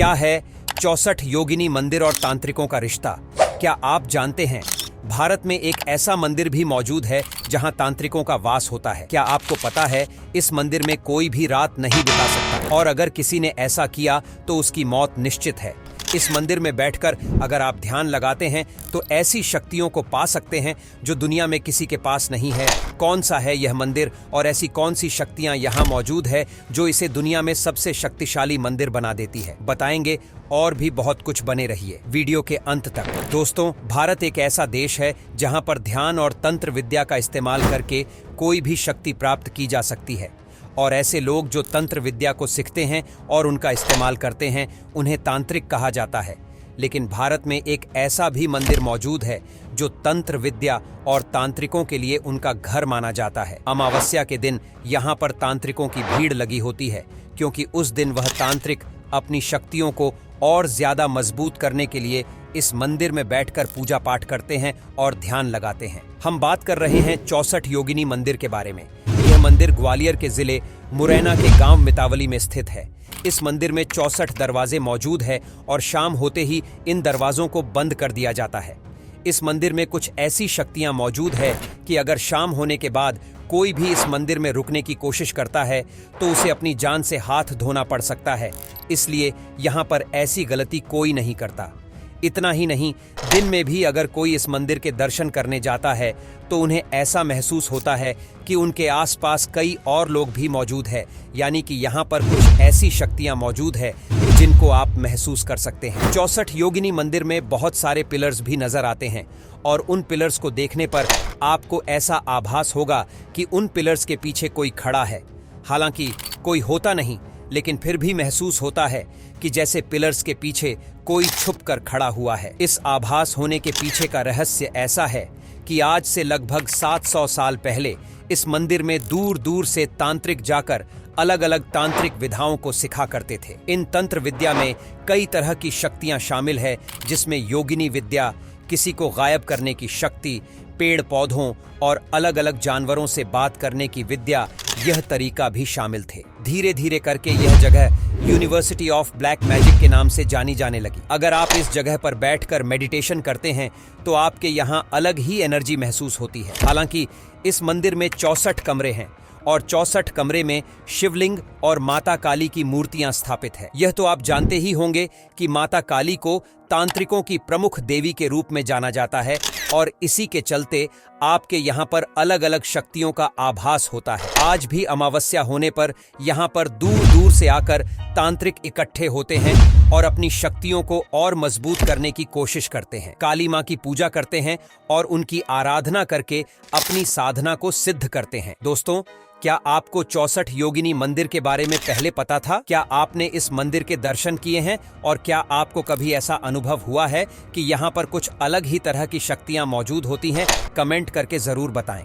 क्या है 64 योगिनी मंदिर और तांत्रिकों का रिश्ता? क्या आप जानते हैं भारत में एक ऐसा मंदिर भी मौजूद है जहां तांत्रिकों का वास होता है? क्या आपको पता है इस मंदिर में कोई भी रात नहीं बिता सकता और अगर किसी ने ऐसा किया तो उसकी मौत निश्चित है। इस मंदिर में बैठकर अगर आप ध्यान लगाते हैं तो ऐसी शक्तियों को पा सकते हैं जो दुनिया में किसी के पास नहीं है। कौन सा है यह मंदिर और ऐसी कौन सी शक्तियां यहाँ मौजूद है जो इसे दुनिया में सबसे शक्तिशाली मंदिर बना देती है, बताएंगे। और भी बहुत कुछ, बने रहिए वीडियो के अंत तक। दोस्तों, भारत एक ऐसा देश है जहां पर ध्यान और तंत्र विद्या का इस्तेमाल करके कोई भी शक्ति प्राप्त की जा सकती है और ऐसे लोग जो तंत्र विद्या को सीखते हैं और उनका इस्तेमाल करते हैं उन्हें तांत्रिक कहा जाता है। लेकिन भारत में एक ऐसा भी मंदिर मौजूद है जो तंत्र विद्या और तांत्रिकों के लिए उनका घर माना जाता है। अमावस्या के दिन यहाँ पर तांत्रिकों की भीड़ लगी होती है क्योंकि उस दिन वह तांत्रिक अपनी शक्तियों को और ज्यादा मजबूत करने के लिए इस मंदिर में बैठकर पूजा पाठ करते हैं और ध्यान लगाते हैं। हम बात कर रहे हैं 64 योगिनी मंदिर के बारे में। यह मंदिर ग्वालियर के जिले मुरैना के गांव मितावली में स्थित है। इस मंदिर में 64 दरवाजे मौजूद है और शाम होते ही इन दरवाजों को बंद कर दिया जाता है। इस मंदिर में कुछ ऐसी शक्तियां मौजूद है कि अगर शाम होने के बाद कोई भी इस मंदिर में रुकने की कोशिश करता है तो उसे अपनी जान से हाथ धोना पड़ सकता है। इसलिए यहाँ पर ऐसी गलती कोई नहीं करता। इतना ही नहीं, दिन में भी अगर कोई इस मंदिर के दर्शन करने जाता है तो उन्हें ऐसा महसूस होता है कि उनके आसपास कई और लोग भी मौजूद हैं, यानी कि यहाँ पर कुछ ऐसी शक्तियाँ मौजूद है जिनको आप महसूस कर सकते हैं। 64 योगिनी मंदिर में बहुत सारे पिलर्स भी नजर आते हैं और उन पिलर्स को देखने पर आपको ऐसा आभास होगा कि उन पिलर्स के पीछे कोई खड़ा है। हालांकि कोई होता नहीं, लेकिन फिर भी महसूस होता है कि जैसे पिलर्स के पीछे कोई छुप कर खड़ा हुआ है। इस आभास होने के पीछे का रहस्य ऐसा है कि आज से लगभग 700 साल पहले इस मंदिर में दूर दूर से तांत्रिक जाकर अलग अलग तांत्रिक विधाओं को सिखा करते थे। इन तंत्र विद्या में कई तरह की शक्तियां शामिल है, जिसमें योगिनी विद्या, किसी को गायब करने की शक्ति, पेड़ पौधों और अलग अलग जानवरों से बात करने की विद्या, यह तरीका भी शामिल थे। धीरे धीरे करके यह जगह यूनिवर्सिटी ऑफ ब्लैक मैजिक के नाम से जानी जाने लगी। अगर आप इस जगह पर बैठकर मेडिटेशन करते हैं तो आपके यहाँ अलग ही एनर्जी महसूस होती है। हालांकि इस मंदिर में 64 कमरे हैं और 64 कमरे में शिवलिंग और माता काली की मूर्तियां स्थापित है। यह तो आप जानते ही होंगे कि माता काली को तांत्रिकों की प्रमुख देवी के रूप में जाना जाता है और इसी के चलते आपके यहाँ पर अलग अलग शक्तियों का आभास होता है। आज भी अमावस्या होने पर यहाँ पर दूर दूर से आकर तांत्रिक इकट्ठे होते हैं और अपनी शक्तियों को और मजबूत करने की कोशिश करते हैं। काली माँ की पूजा करते हैं और उनकी आराधना करके अपनी साधना को सिद्ध करते हैं। दोस्तों, क्या आपको 64 योगिनी मंदिर के बारे में पहले पता था? क्या आपने इस मंदिर के दर्शन किए हैं और क्या आपको कभी ऐसा अनुभव हुआ है कि यहाँ पर कुछ अलग ही तरह की शक्तियाँ मौजूद होती हैं? कमेंट करके जरूर बताएं।